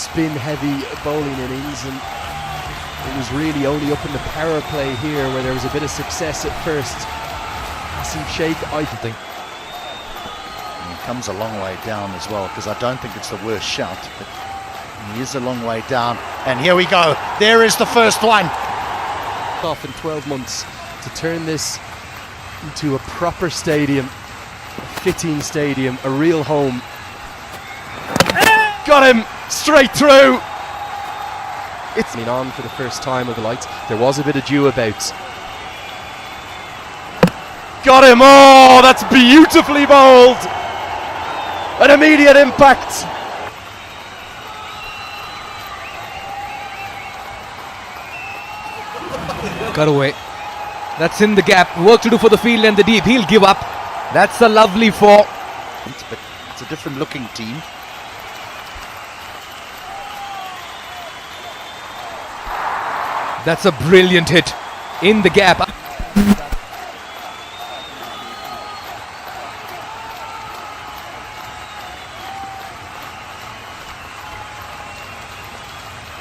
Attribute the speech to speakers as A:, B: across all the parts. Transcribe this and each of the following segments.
A: spin-heavy bowling innings, and it was really only up in the power play here where there was a bit of success at first. Asim Sheikh, I think.
B: And he comes a long way down as well, because I don't think it's the worst shot, but he is a long way down. And here we go. There is the first one.
A: Off in 12 months to turn this into a proper stadium, a fitting stadium, a real home. Got him straight through. It's been on for the first time of the lights. There was a bit of dew about. Got him! Oh, that's beautifully bowled. An immediate impact.
C: Cut away. That's in the gap. Work to do for the field and the deep. He'll give up. That's a lovely four.
B: But it's a different looking team.
C: That's a brilliant hit in the gap.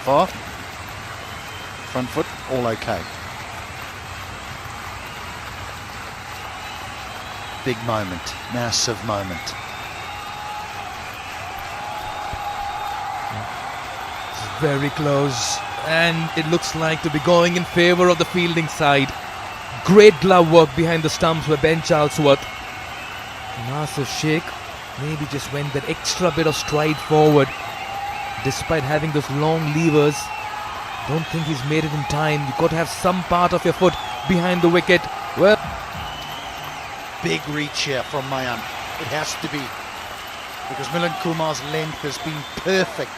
B: Far. Front foot, all okay. Big moment, massive moment.
C: It's very close, and it looks like to be going in favor of the fielding side. Great glove work behind the stumps by Ben Charlesworth. Nasir Sheikh maybe just went that extra bit of stride forward despite having those long levers. Don't think he's made it in time. You've got to have some part of your foot behind the wicket. Well,
B: big reach here from Mayan. It has to be, because Milan Kumar's length has been perfect.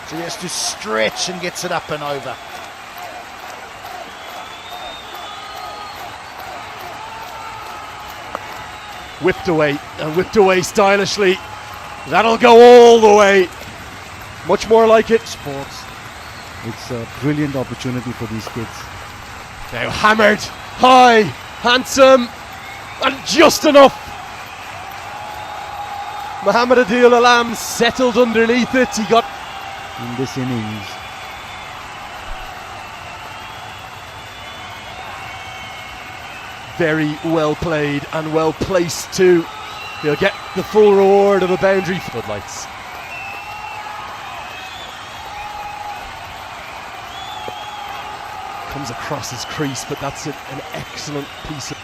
B: So he has to stretch and gets it up and over.
A: Whipped away stylishly. That'll go all the way. Much more like it.
D: Sports. It's a brilliant opportunity for these kids.
A: Now hammered, high, handsome, and just enough. Mohammad Adil Alam settled underneath it. He got
D: in this innings.
A: Very well played and well placed too. He'll get the full reward of a boundary. Floodlights. Comes across his crease, but that's an excellent piece of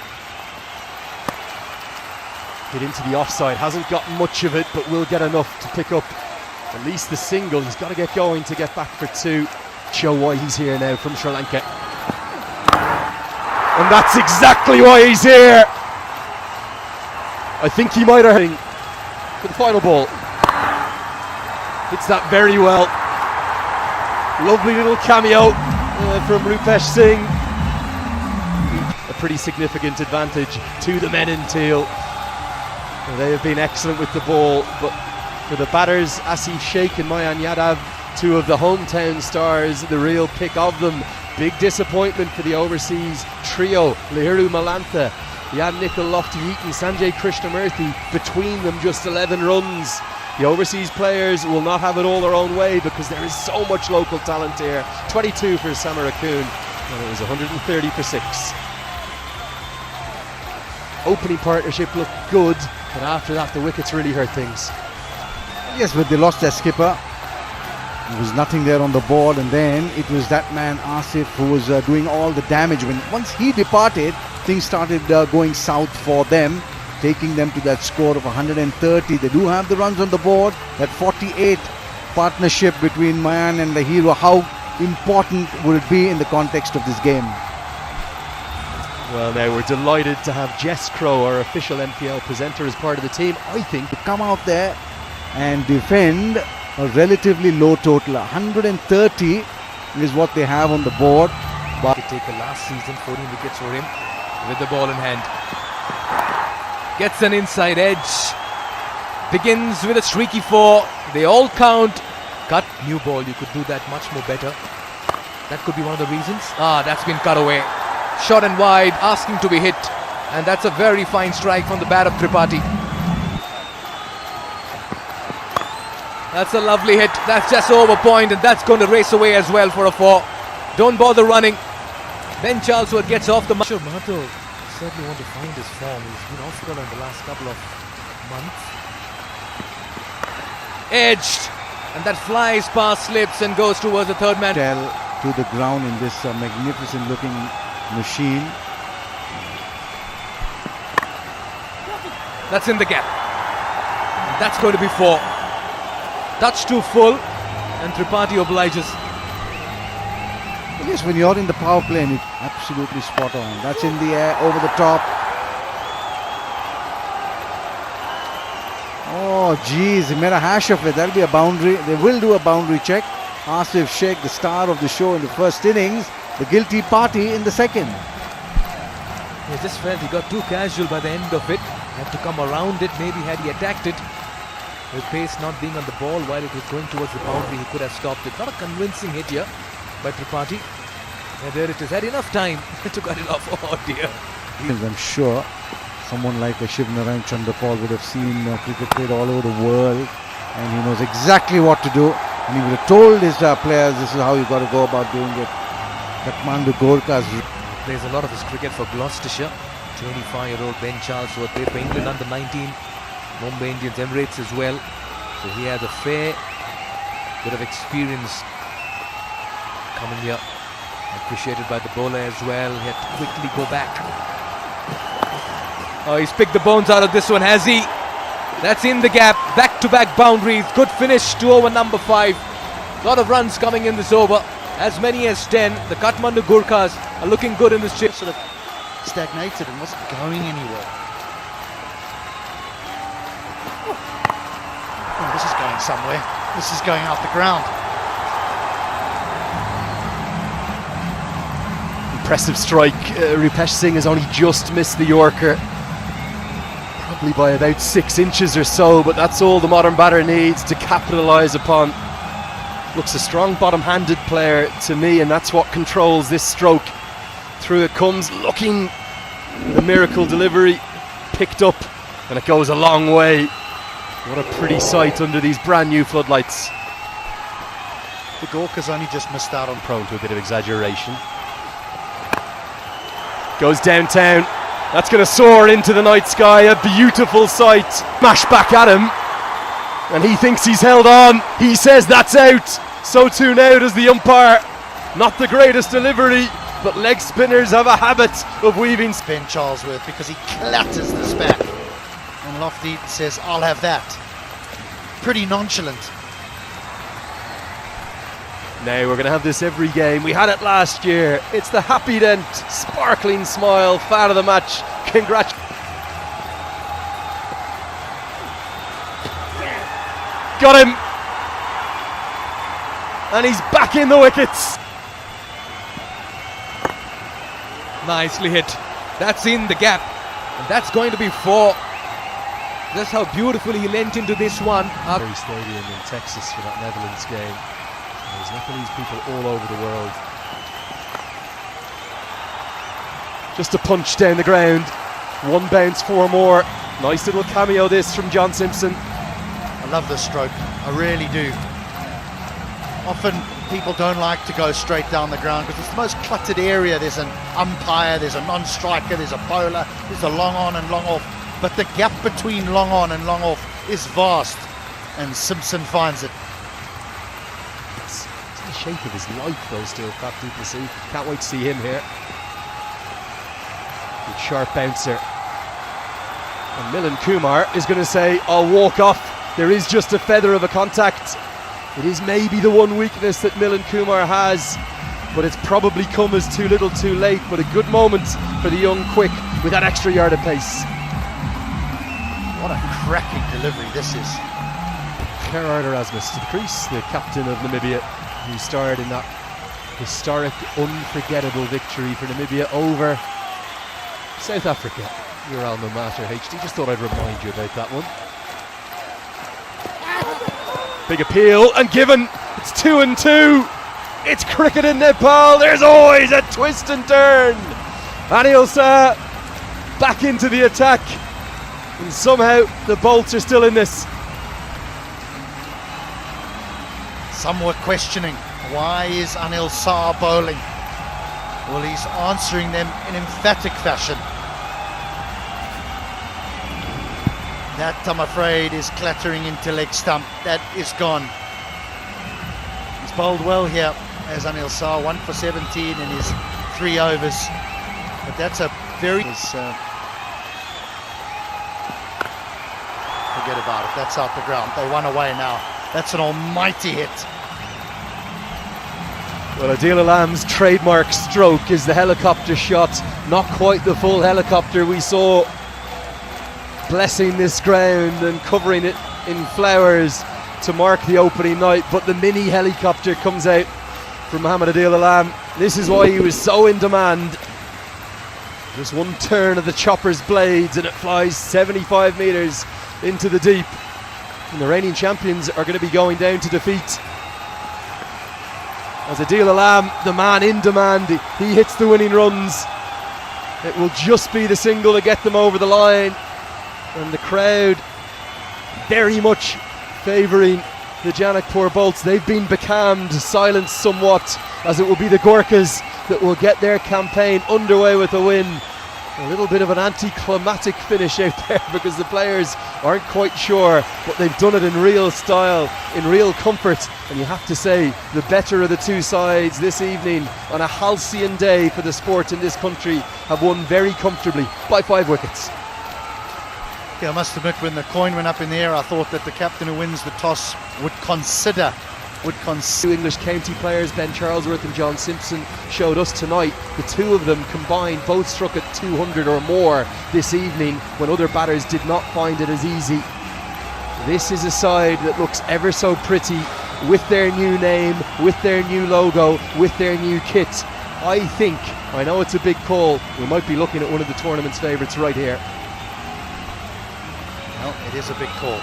A: hit into the offside. Hasn't got much of it, but will get enough to pick up at least the single. He's got to get going to get back for two. Show why he's here now from Sri Lanka. And that's exactly why he's here. I think he might have for the final ball. Hits that very well. Lovely little cameo from Rupesh Singh. A pretty significant advantage to the men in teal. They have been excellent with the ball, but for the batters, Asif Sheikh and Mayan Yadav, two of the hometown stars, the real pick of them. Big disappointment for the overseas trio, Lahiru Malantha, Jan Nicol Lofty-Eaton, Sanjay Krishnamurthy, between them just 11 runs. The overseas players will not have it all their own way because there is so much local talent here. 22 for Samarakun, and it was 130 for 6. Opening partnership looked good, but after that the wickets really hurt things.
D: Yes, but they lost their skipper. There was nothing there on the board, and then it was that man Asif who was doing all the damage. Once he departed, things started going south for them, taking them to that score of 130. They do have the runs on the board. That 48 partnership between Mayan and Lahiru, how important would it be in the context of this game?
A: Well, now we're delighted to have Jess Crow, our official NPL presenter, as part of the team. I think
D: to come out there and defend a relatively low total. 130 is what they have on the board.
C: But he take a last season 14 wickets for him with the ball in hand. Gets an inside edge. Begins with a streaky 4. They all count. Cut. New ball. You could do that much more better. That could be one of the reasons. That's been cut away. Short and wide, asking to be hit. And that's a very fine strike from the bat of Tripathi. That's a lovely hit. That's just over point, and that's going to race away as well for a 4. Don't bother running. Ben Charlesworth gets off the mark. Sure, Mahato certainly want to find his form. He's been off color in the last couple of months. Edged, and that flies past, slips, and goes towards the third man.
D: Fell to the ground in this magnificent looking machine.
C: That's in the gap. And that's going to be 4. Touch too full, and Tripathi obliges.
D: Yes, when you're in the power play, and it's absolutely spot on. That's in the air, over the top. Oh, geez, he made a hash of it. That'll be a boundary. They will do a boundary check. Asif Sheikh, the star of the show in the first innings, the guilty party in the second.
C: He just felt he got too casual by the end of it. Had to come around it. Maybe had he attacked it, with pace not being on the ball while it was going towards the boundary, he could have stopped it. Not a convincing hit here by Tripathi. And there it is. Had enough time to cut it off. Oh dear.
D: I'm sure someone like a Shiv Narayan Chandrapal would have seen cricket played all over the world, and he knows exactly what to do. And he would have told his players, this is how you got to go about doing it. Kathmandu Gorkhas.
C: Plays a lot of his cricket for Gloucestershire. 25-year-old Ben Charlesworth played for England under 19, Mumbai Indians, Emirates as well. So he has a fair bit of experience coming here. Appreciated by the bowler as well. He had to quickly go back. Oh, he's picked the bones out of this one, has he? That's in the gap. Back-to-back boundaries. Good finish to over number 5. A lot of runs coming in this over. As many as 10. The Kathmandu Gorkhas are looking good in this chip.
B: Sort of stagnated and wasn't going anywhere. Oh, this is going somewhere. This is going off the ground.
A: Impressive strike. Rupesh Singh has only just missed the Yorker, probably by about 6 inches or so, but that's all the modern batter needs to capitalise upon. Looks a strong bottom-handed player to me, and that's what controls this stroke. Through it comes, looking, the miracle delivery picked up, and it goes a long way. What a pretty sight under these brand new floodlights.
B: The Gorkhas only just missed out on
A: Prone to a bit of exaggeration. Goes downtown. That's going to soar into the night sky. A beautiful sight. Smash back at him, and he thinks he's held on. He says that's out. So too now does the umpire. Not the greatest delivery, but leg spinners have a habit of weaving.
B: Ben Charlesworth, because he clatters this back. And Lofty says, I'll have that. Pretty nonchalant.
A: Now we're going to have this every game. We had it last year. It's the happy dent, sparkling smile, fan of the match. Congrats. Got him. And he's back in the wickets.
C: Nicely hit. That's in the gap. And that's going to be 4. Just how beautifully he leant into this one.
A: Stadium in Texas for that Netherlands game. There's Nepalese people all over the world. Just a punch down the ground. 1 bounce, 4 more. Nice little cameo this from John Simpson.
B: I love this stroke. I really do. Often people don't like to go straight down the ground because it's the most cluttered area. There's an umpire, there's a non-striker, there's a bowler, there's a long on and long off. But the gap between long on and long off is vast, and Simpson finds it.
A: It's the shape of his life though still, Pat du Plessis. Can't wait to see him here. Good sharp bouncer. And Milan Kumar is going to say, I'll walk off. There is just a feather of a contact. It is maybe the one weakness that Milan Kumar has, but it's probably come as too little too late. But a good moment for the young quick with that extra yard of pace.
B: What a cracking delivery this is.
A: Gerard Erasmus to the crease, the captain of Namibia, who starred in that historic, unforgettable victory for Namibia over South Africa. Your alma mater, HD. Just thought I'd remind you about that one. Big appeal and given. It's 2-2. It's cricket in Nepal. There's always a twist and turn. Anil Shah back into the attack, and somehow the Bolts are still in this.
B: Some were questioning, why is Anil Shah bowling? Well, he's answering them in emphatic fashion. That, I'm afraid, is clattering into leg stump. That is gone. He's bowled well here as Anil Shah, 1 for 17 in his 3 overs. But that's a very... forget about it, that's out the ground. They won away now. That's an almighty hit.
A: Well, Adil Alam's trademark stroke is the helicopter shot. Not quite the full helicopter we saw blessing this ground and covering it in flowers to mark the opening night, but the mini helicopter comes out from Mohammad Adil Alam. This is why he was so in demand. Just one turn of the chopper's blades and it flies 75 metres into the deep. And the reigning champions are going to be going down to defeat. As Adil Alam, the man in demand, he hits the winning runs. It will just be the single to get them over the line. And the crowd very much favouring the Janakpur Bolts. They've been becalmed, silenced somewhat, as it will be the Gorkhas that will get their campaign underway with a win. A little bit of an anticlimactic finish out there because the players aren't quite sure, but they've done it in real style, in real comfort. And you have to say, the better of the two sides this evening on a halcyon day for the sport in this country have won very comfortably by 5 wickets.
B: Yeah, I must admit, when the coin went up in the air, I thought that the captain who wins the toss would consider.
A: Two English county players, Ben Charlesworth and John Simpson, showed us tonight. The two of them combined both struck at 200 or more this evening when other batters did not find it as easy. This is a side that looks ever so pretty with their new name, with their new logo, with their new kit. I know it's a big call, we might be looking at one of the tournament's favourites right here.
B: Well, it is a big call.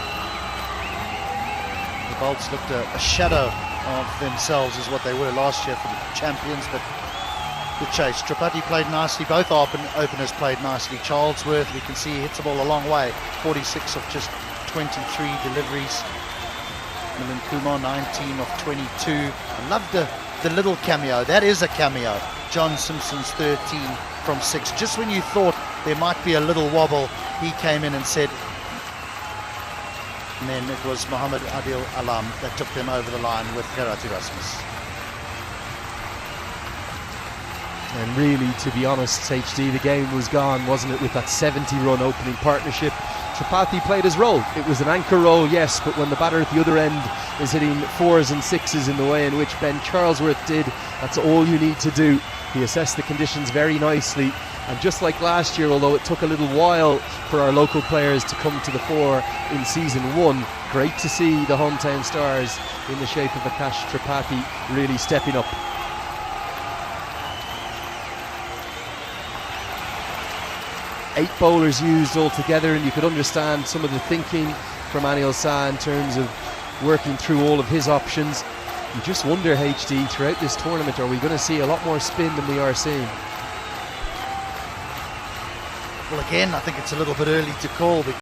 B: The Bolts looked a shadow of themselves as what they were last year for the champions, but the chase. Tripathi played nicely, both openers played nicely. Charlesworth, we can see he hits the ball a long way, 46 of just 23 deliveries. Milan Kumar, 19 of 22. I love the little cameo, that is a cameo. John Simpson's 13 from 6. Just when you thought there might be a little wobble, he came in and said, and then it was Mohammad Adil Alam that took them over the line with Gerard Erasmus.
A: And really, to be honest, HD, the game was gone, wasn't it, with that 70-run opening partnership. Tripathi played his role. It was an anchor role, yes, but when the batter at the other end is hitting 4s and 6s in the way in which Ben Charlesworth did, that's all you need to do. He assessed the conditions very nicely. And just like last year, although it took a little while for our local players to come to the fore in season 1, great to see the hometown stars in the shape of Akash Tripathi really stepping up. Eight bowlers used altogether, and you could understand some of the thinking from Anil Shah in terms of working through all of his options. You just wonder, HD, throughout this tournament, are we going to see a lot more spin than we are seeing?
B: Well, again, I think it's a little bit early to call.